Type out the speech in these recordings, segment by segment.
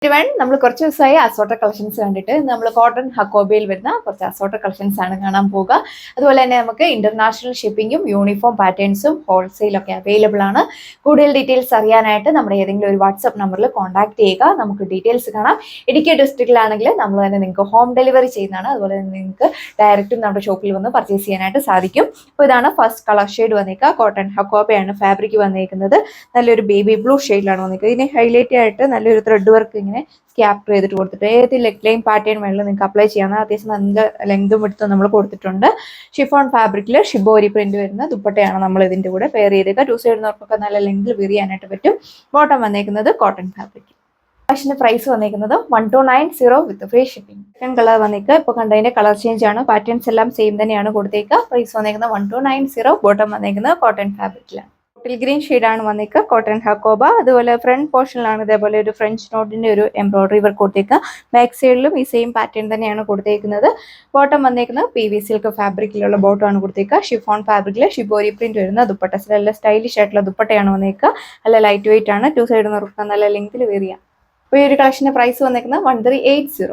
നമ്മൾ കുറച്ച് ദിവസമായി അസോർട്ടഡ് കളക്ഷൻസ് കണ്ടിട്ട് നമ്മൾ കോട്ടൺ ഹക്കോബയിൽ വരുന്ന കുറച്ച് അസോർട്ടഡ് കളക്ഷൻസ് ആണ് കാണാൻ പോകുക. അതുപോലെ തന്നെ നമുക്ക് ഇന്റർനാഷണൽ ഷിപ്പിംഗും യൂണിഫോം പാറ്റേൺസും ഹോൾസെയിലൊക്കെ അവൈലബിൾ ആണ്. കൂടുതൽ ഡീറ്റെയിൽസ് അറിയാനായിട്ട് നമ്മുടെ ഏതെങ്കിലും ഒരു വാട്സ്ആപ്പ് നമ്പറിൽ കോൺടാക്ട് ചെയ്യുക. നമുക്ക് ഡീറ്റെയിൽസ് കാണാം. ഇടുക്കി ഡിസ്ട്രിക്റ്റിലാണെങ്കിൽ നമ്മൾ തന്നെ നിങ്ങൾക്ക് ഹോം ഡെലിവറി ചെയ്യുന്നതാണ്. അതുപോലെ തന്നെ നിങ്ങൾക്ക് ഡയറക്റ്റും നമ്മുടെ ഷോപ്പിൽ വന്ന് പർച്ചേസ് ചെയ്യാനായിട്ട് സാധിക്കും. അപ്പോൾ ഇതാണ് ഫസ്റ്റ് കളർ ഷെയ്ഡ് വന്നേക്കുക. കോട്ടൺ ഹക്കോബയാണ് ഫാബ്രിക് വന്നേക്കുന്നത്. നല്ലൊരു ബേബി ബ്ലൂ ഷെയ്ഡിലാണ് വന്നേക്കുന്നത്. ഇതിന് ഹൈലൈറ്റ് ആയിട്ട് നല്ലൊരു ത്രെഡ് വർക്ക് ഇങ്ങനെ സ്കാപ്പ് ചെയ്തിട്ട് കൊടുത്തിട്ട് ഏത് ലെഗ് ലൈൻ പാറ്റേൺ വേണമെങ്കിലും നിങ്ങൾക്ക് അപ്ലൈ ചെയ്യാം. അത്യാവശ്യം നല്ല ലെങ്തും എടുത്തും നമ്മൾ കൊടുത്തിട്ടുണ്ട്. ഷിഫോൺ ഫാബ്രിക്കിൽ ഷിബോരി പ്രിന്റ് വരുന്ന ദുപ്പട്ടയാണ് നമ്മൾ ഇതിന്റെ കൂടെ പെയർ ചെയ്തേക്കുക. ടു സൈഡ് നോക്കൊക്കെ നല്ല ലെങ്തിൽ വിരിയാനായിട്ട് പറ്റും. ബോട്ടം വന്നേക്കുന്നത് കോട്ടൺ ഫാബ്രിക്. കളക്ഷന്റെ പ്രൈസ് വന്നേക്കുന്നത് 1290 with free shipping. Second colour വന്നേക്കുക. ഇപ്പോൾ കണ്ടതിന്റെ കളർ ചേഞ്ച് ആണ്. പാറ്റേൺസ് എല്ലാം സെയിം തന്നെയാണ് കൊടുത്തേക്കുക. പ്രൈസ് വന്നേക്കുന്നത് 1290. ബോട്ടം വന്നേക്കുന്നത് കോട്ടൺ ഫാബ്രിക്കിലാണ്. ബോട്ടിൽ ഗ്രീൻ ഷെയ്ഡാണ് വന്നേക്കുക. കോട്ടൺ ഹക്കോബ. അതുപോലെ ഫ്രണ്ട് പോർഷനിലാണ് ഇതേപോലെ ഒരു ഫ്രഞ്ച് നോട്ടിന്റെ ഒരു എംബ്രോയിഡറി വർക്ക് കൊടുത്തേക്കുക. ബാക്ക് സൈഡിലും ഈ സെയിം പാറ്റേൺ തന്നെയാണ് കൊടുത്തേക്കുന്നത്. ബോട്ടം വന്നേക്കുന്നത് PV സിൽക്ക് ഫാബ്രിക്കിലുള്ള ബോട്ടം ആണ് കൊടുത്തേക്കുക. ഷിഫോൺ ഫാബ്രിക്കിൽ ഷിബോരി പ്രിന്റ് വരുന്ന ദുപ്പട്ട. നല്ല സ്റ്റൈലിഷ് ആയിട്ടുള്ള ദുപ്പട്ടയാണ് വന്നേക്കുക. നല്ല ലൈറ്റ് വെയിറ്റ് ആണ്. ടു സൈഡ് നിർക്കാൻ നല്ല ലെങ്തിൽ വേറിയാം. അപ്പോൾ ഈ ഒരു കളക്ഷന്റെ പ്രൈസ് വന്നേക്കുന്നത് 1380.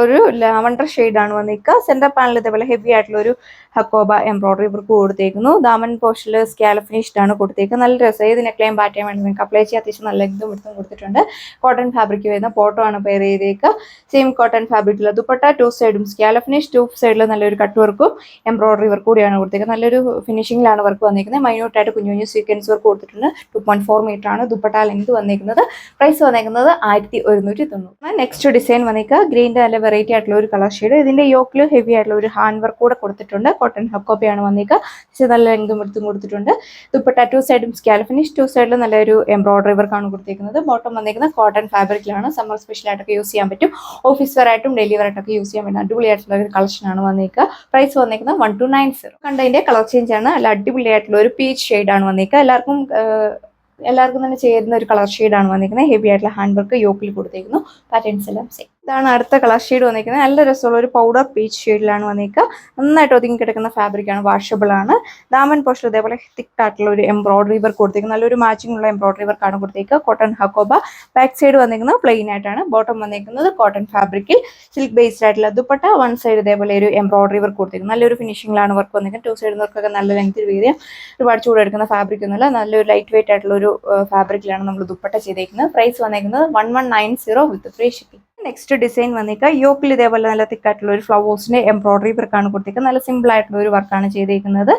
ഒരു ലാവണ്ടർ ഷെയ്ഡാണ് വന്നേക്കുക. സെന്റർ പാനൽ ഇതേപോലെ ഹെവി ആയിട്ടുള്ള ഒരു ഹക്കോബ എംബ്രോയിഡറി വർക്ക് കൊടുത്തേക്കുന്നു. ദാമൻ പോർഷനിൽ സ്കാലപ്പ് ഫിനിഷ്ഡ് ആണ് കൊടുത്തേക്കുന്നത്. നല്ല രസം. ഏത് നെക്ലൈൻ പാറ്റേൺ വേണ്ടി നിങ്ങൾക്ക് അപ്ലൈ ചെയ്യാൻ അത്യാവശ്യം നല്ല ലെങ്തും എടുത്തും കൊടുത്തിട്ടുണ്ട്. കോട്ടൺ ഫാബ്രിക് വരുന്ന പോട്ടോ ആണ് പെയർ ചെയ്തേക്കുക. സെയിം കോട്ടൺ ഫാബ്രിക്കിലുള്ള ദുപ്പട്ട. ടു സൈഡും സ്കാലപ്പ് ഫിനിഷ്. ടു സൈഡിൽ നല്ലൊരു കട്ട് വർക്കും എംബ്രോയിഡറി വർക്ക് കൂടിയാണ് കൊടുത്തേക്കുന്നത്. നല്ലൊരു ഫിനിഷിംഗിലാണ് വർക്ക് വന്നേക്കുന്നത്. മൈന്യൂട്ടായിട്ട് കുഞ്ഞു കുഞ്ഞു സീക്വൻസ് വർക്ക് കൊടുത്തിട്ടുണ്ട്. 2.4 മീറ്റർ ആണ് ദുപ്പട്ട ലെങ്ത് വന്നേക്കുന്നത്. പ്രൈസ് വന്നേക്കുന്നത് 1190. Next design വന്നേക്കുക. ഗ്രീൻ്റെ നല്ല വെറൈറ്റി ആയിട്ടുള്ള ഒരു കളർ ഷെയ്ഡ്. ഇതിന്റെ യോക്കിൽ ഹെവി ആയിട്ടുള്ള ഒരു ഹാൻഡ് വർക്ക് കൂടെ കൊടുത്തിട്ടുണ്ട്. കോട്ടൺ ഹക്കോബയാണ് വന്നേക്കുക. നല്ല ലെങ്തും എടുത്തും കൊടുത്തിട്ടുണ്ട്. ദുപ്പട്ട ടു സൈഡും സ്കാലപ്പ് ഫിനിഷ്. ടു സൈഡിൽ നല്ലൊരു എംബ്രോയിഡറി വർക്ക് ആണ് കൊടുത്തേക്കുന്നത്. ബോട്ടം വന്നേക്കുന്നത് കോട്ടൺ ഫാബ്രിക്കിലാണ്. സമ്മർ സ്പെഷ്യൽ ആയിട്ടൊക്കെ യൂസ് ചെയ്യാൻ പറ്റും. ഓഫീസ് വെയർ ആയിട്ടും ഡെയിലി വെയർ ആയിട്ടൊക്കെ യൂസ് ചെയ്യാൻ പറ്റും. അടിപൊളിയായിട്ടുള്ള ഒരു കളക്ഷൻ ആണ് വന്നേക്കുക. പ്രൈസ് വന്നേക്കുന്നത് 1290. കണ്ടതിന്റെ കളർ ചേഞ്ച് ആണ്. നല്ല അടിപൊളിയായിട്ടുള്ള ഒരു പീച്ച് ഷെയ്ഡാണ് വന്നേക്കുക. എല്ലാവർക്കും തന്നെ ചേരുന്ന ഒരു കളർ ഷെയ്ഡാണ് വന്നിരിക്കുന്നത്. ഹെവി ആയിട്ടുള്ള ഹാൻഡ് വർക്ക് യോക്കിൽ കൊടുത്തേക്കുന്നു. പാറ്റേൺസ് എല്ലാം സെയിം. ഇതാണ് അടുത്ത കളർ ഷെയ്ഡ് വന്നിരിക്കുന്നത്. നല്ല രസമുള്ള ഒരു പൗഡർ പീച്ച് ഷെയ്ഡിലാണ് വന്നിരിക്കുക. നന്നായിട്ട് ഒതുങ്ങി കിടക്കുന്ന ഫാബ്രിക് ആണ്. വാഷബിൾ ആണ്. ദാമൻ പോർഷൻ ഇതേപോലെ തിക്ക് ആയിട്ടുള്ള ഒരു എംബ്രോയിഡറി വർക്ക് കൊടുത്തേക്കുന്നത്. നല്ലൊരു മാച്ചിങ് ഉള്ള എംബ്രോയിഡറി വർക്ക് ആണ് കൊടുത്തേക്കുക. കോട്ടൺ ഹക്കോബ. ബാക്ക് സൈഡ് വന്നിരിക്കുന്നത് പ്ലെയിൻ ആയിട്ടാണ്. ബോട്ടം വന്നിരിക്കുന്നത് കോട്ടൺ ഫാബ്രിക്കിൽ സിൽക്ക് ബേസ്ഡ് ആയിട്ടുള്ള ദുപ്പട്ട. വൺ സൈഡ് ഇതേപോലെ ഒരു എംബ്രോയിഡറി വർക്ക് കൊടുത്തേക്കുന്നത്. നല്ലൊരു ഫിനിഷിംഗിലാണ് വർക്ക് വന്നിരിക്കുന്നത്. ടു സൈഡ് വർക്കൊക്കെ നല്ല ലെങ്ത്തിൽ വീതിയും ഒരുപാട് ചൂടെടുക്കുന്ന ഫാബ്രിക് ഒന്നുമില്ല. നല്ലൊരു ലൈറ്റ് വെയിറ്റ് ആയിട്ടുള്ള ഒരു ഫാബ്രിക്കിലാണ് നമ്മൾ ദുപ്പട്ട ചെയ്തേക്കുന്നത്. പ്രൈസ് വന്നിരിക്കുന്നത് 1190 വിത്ത് ഫ്രീ ഷിപ്പിംഗ്. നെക്സ്റ്റ് ഡിസൈൻ വന്നിരിക്കുക. യോക്കിൽ ഇതേപോലെ നല്ല തിക്കായിട്ടുള്ള ഒരു ഫ്ലവേഴ്സിന്റെ എംബ്രോയിഡറി വർക്കാണ് കൊടുത്തേക്കുന്നത്. നല്ല സിമ്പിൾ ആയിട്ടുള്ള ഒരു വർക്കാണ് ചെയ്തേക്കുന്നത്.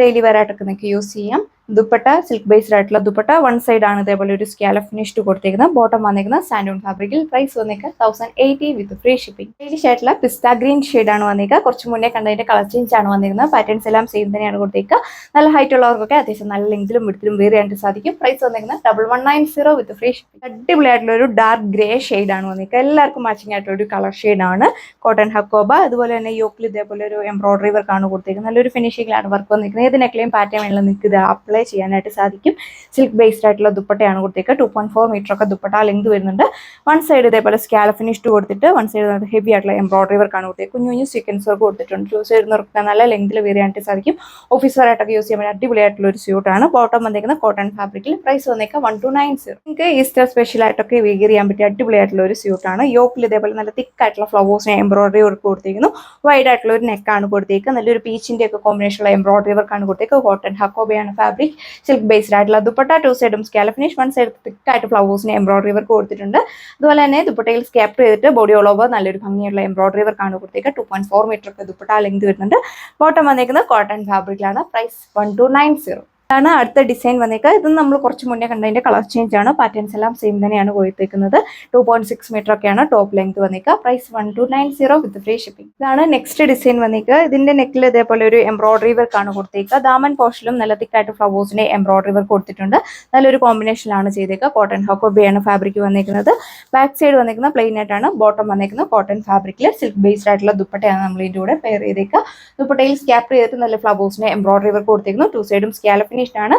ഡെയിലി വെയർ ആയിട്ടൊക്കെ നിങ്ങൾക്ക് യൂസ് ചെയ്യാം. ദുപ്പട്ട സിൽക്ക് ബേസ്ഡ് ആയിട്ടുള്ള ദുപ്പട്ട. വൺ സൈഡ് ആണ് ഇതേപോലെ ഒരു സ്കാലപ്പ് ഫിനിഷ്ഡ് കൊടുത്തേക്കുന്നത്. ബോട്ടം വന്നിരിക്കുന്നത് സാൻഡൂൺ ഫാബ്രിക്കിൽ. പ്രൈസ് വന്നിരിക്കുക 1080 വിത്ത് ഫ്രീ ഷിപ്പിംഗ്. സ്റ്റൈലിഷ് ആയിട്ടുള്ള പിസ്ത ഗ്രീൻ ഷെയ്ഡാണ് വന്നിരിക്കുക. കുറച്ച് മുന്നേ കണ്ടതിന്റെ കളർ ചേഞ്ച് ആണ് വന്നിരുന്നത്. പാറ്റേൺസ് എല്ലാം സെയിം തന്നെയാണ് കൊടുത്തേക്കുക. നല്ല ഹൈറ്റ് ഉള്ളവർക്കൊക്കെ അത്യാവശ്യം നല്ല ലെങ്തിലും വിടത്തിലും വേറെ ആയിട്ട് സാധിക്കും. പ്രൈസ് വന്നിരിക്കുന്നത് 1190 വിത്ത് ഫ്രീ ഷിപ്പിംഗ്. അടിപൊളിയായിട്ടുള്ള ഒരു ഡാർക്ക് ഗ്രേ ഷെയ്ഡാണ് വന്നിരിക്കുക. എല്ലാവർക്കും മാച്ചിങ് ആയിട്ടുള്ള ഒരു കളർ ഷെയ്ഡാണ്. കോട്ടൺ ഹക്കോബ. അതുപോലെ തന്നെ യോക്കിൽ ഇതേപോലെ ഒരു എംബ്രോയിഡറി വർക്കാണ് കൊടുത്തേക്കുന്നത്. നല്ലൊരു ഫിനിഷിംഗിലാണ് വർക്ക് വന്നിരിക്കുന്നത്. ഏത് നെക്ലൈൻ പാറ്റേൺ വേണമെങ്കിലും നിങ്ങൾക്ക് ഇത് അപ്ലൈ ചെയ്യാനായിട്ട് സാധിക്കും. സിൽക്ക് ബേസ്ഡ് ആയിട്ടുള്ള ദുപ്പട്ടയാണ് കൊടുത്തേക്കുക. 2.4 മീറ്റർ ഒക്കെ ദുപ്പട്ട ലെങ്ത് വരുന്നുണ്ട്. വൺ സൈഡ് ഇതേപോലെ സ്കാലപ്പ് ഫിനിഷ്ഡ് കൊടുത്തിട്ട് വൺ സൈഡ് ഹെവി ആയിട്ടുള്ള എംബ്രോയിഡറി വർക്കാണ് കൊടുത്തേക്കുക. കുഞ്ഞു കുഞ്ഞു സീക്വൻസ് വർക്ക് കൊടുത്തിട്ടുണ്ട്. ടു സൈഡ് നിർക്കാൻ നല്ല ലെങ്തിൽ വേറിയാനായിട്ട് സാധിക്കും. ഓഫീസ് വെയർ ആയിട്ടൊക്കെ യൂസ് ചെയ്യാൻ അടിപൊളിയായിട്ടുള്ള ഒരു സ്യൂട്ടാണ്. ബോട്ടം വന്നിരിക്കുന്ന കോട്ടൺ ഫാബ്രിക്കിൽ. പ്രൈസ് വന്നേക്കുക 1290. നിങ്ങൾക്ക് ഈസ്റ്റർ സ്പെഷ്യൽ ആയിട്ടൊക്കെ വെയർ ചെയ്യാൻ പറ്റിയ അടിപൊളിയായിട്ടുള്ള ഒരു സ്യൂട്ടാണ്. യോക്കിൽ ഇതേപോലെ നല്ല തിക്കായിട്ടുള്ള ഫ്ലവേഴ്സിന് എംബ്രോയിഡറി വർക്ക് കൊടുത്തിരിക്കുന്നു. വൈഡ് ആയിട്ടുള്ള ഒരു നെക്കാണ് കൊടുത്തേക്കുക. നല്ലൊരു പീച്ചിന്റെ ഒക്കെ കോമ്പിനേഷനുള്ള എംബ്രോയിഡറി വർക്കാണ് കൊടുത്തേക്കുക. കോട്ടൺ ഹക്കോബയാണ് ഫാബ്രിക്. സിൽക്ക് ബേസ്ഡ് ആയിട്ടുള്ള ദുപ്പട്ട. ടു സൈഡും സ്കാലപ്പ് ഫിനിഷ്. വൺ സൈഡ് തിക്കായിട്ട് ഫ്ലവേഴ്സിന് എംബ്രോയിഡറി വർക്ക് കൊടുത്തിട്ടുണ്ട്. അതുപോലെ തന്നെ ദുപ്പട്ടയിൽ സ്കാപ്പ് ചെയ്തിട്ട് ബോഡി ഓൾ ഓവർ നല്ലൊരു ഭംഗിയുള്ള എംബ്രോയിഡറി വർക്കാണ് കൊടുത്തേക്കുക. 2.4 മീറ്റർ ഒക്കെ ദുപ്പട്ട ലെങ്ത് വരുന്നുണ്ട്. ബോട്ടം വന്നിരിക്കുന്നത് കോട്ടൺ ഫാബ്രിക്കിലാണ്. പ്രൈസ് 1290. ആണ് അടുത്ത ഡിസൈൻ വന്നേക്കുക. ഇത് നമ്മൾ കുറച്ച് മുന്നേ കണ്ടതിന്റെ കളർ ചേഞ്ച് ആണ്. പാറ്റേൺസ് എല്ലാം സെയിം തന്നെയാണ് കൊടുത്തേക്കുന്നത്. 2.6 മീറ്റർ ഒക്കെയാണ് ടോപ്പ് ലെങ്ത് വന്നേക്കുക. Price 1290 with free shipping. ഇതാണ് നെക്സ്റ്റ് ഡിസൈൻ വന്നേക്കുക. ഇതിന്റെ നെക്കിൽ ഇതേപോലെ ഒരു എംബ്രോയിഡറി വർക്ക് ആണ് കൊടുത്തേക്കുക. ദാമൻ പോർഷനിലും നല്ല തിക്കായിട്ട് ഫ്ലവേഴ്സിന്റെ എംബ്രോയിഡറി വർക്ക് കൊടുത്തിട്ടുണ്ട്. നല്ലൊരു കോമ്പിനേഷനിലാണ് ചെയ്തേക്കുക. കോട്ടൺ ഹക്കോബയാണ് ഫാബ്രിക് വന്നേക്കുന്നത്. ബാക്ക് സൈഡ് വന്നേക്കുന്ന പ്ലെയിൻ ആയിട്ടാണ്. ബോട്ടം വന്നേക്കുന്നത് കോട്ടൺ ഫാബ്രിക്കിൽ. സിൽക്ക് ബേസ്ഡ് ആയിട്ടുള്ള ദുപ്പട്ടയാണ് നമ്മൾ ഇതിന്റെ കൂടെ പെയർ ചെയ്തേക്കുക. ദുപ്പട്ടയിൽ സ്കാപ്പ് ചെയ്തിട്ട് നല്ല ഫ്ലവേഴ്സിന്റെ എംബ്രോയിഡറി വർക്ക് കൊടുത്തേക്കുന്നു. ടു സൈഡും സ്കാലപ്പ് ആണ്.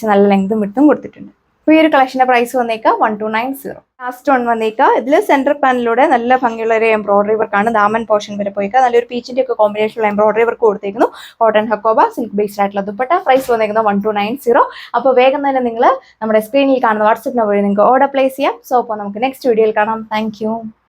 നല്ല ലെങ്തും വിട്ടും കൊടുത്തിട്ടുണ്ട്. അപ്പോൾ ഈ ഒരു കളക്ഷൻ്റെ പ്രൈസ് വന്നേക്കാം 1290. ലാസ്റ്റ് വൺ വന്നേക്കാം. ഇതിൽ സെൻറ്റർ പാനലിലൂടെ നല്ല ഭംഗിയുള്ള ഒരു എംബ്രോയിഡറി വർക്കാണ്. ദാമൻ പോർഷൻ വരെ പോയിക്കാം. നല്ലൊരു പീച്ചിൻ്റെ ഒക്കെ കോമ്പിനേഷനുള്ള എംബ്രോയിഡറി വർക്ക് കൊടുത്തേക്കുന്നു. കോട്ടൺ ഹക്കോബ സിൽക്ക് ബേസ്ഡ് ആയിട്ടുള്ള ദുപ്പട്ട. പ്രൈസ് വന്നേക്കുന്നത് 1290. അപ്പോൾ വേഗം തന്നെ നിങ്ങൾ നമ്മുടെ സ്ക്രീനിൽ കാണുന്ന വാട്സ്ആപ്പ് നമ്പർ വഴി നിങ്ങൾക്ക് ഓർഡർ പ്ലേസ് ചെയ്യാം. സോ അപ്പോൾ നമുക്ക് നെക്സ്റ്റ് വീഡിയോയിൽ കാണാം. താങ്ക്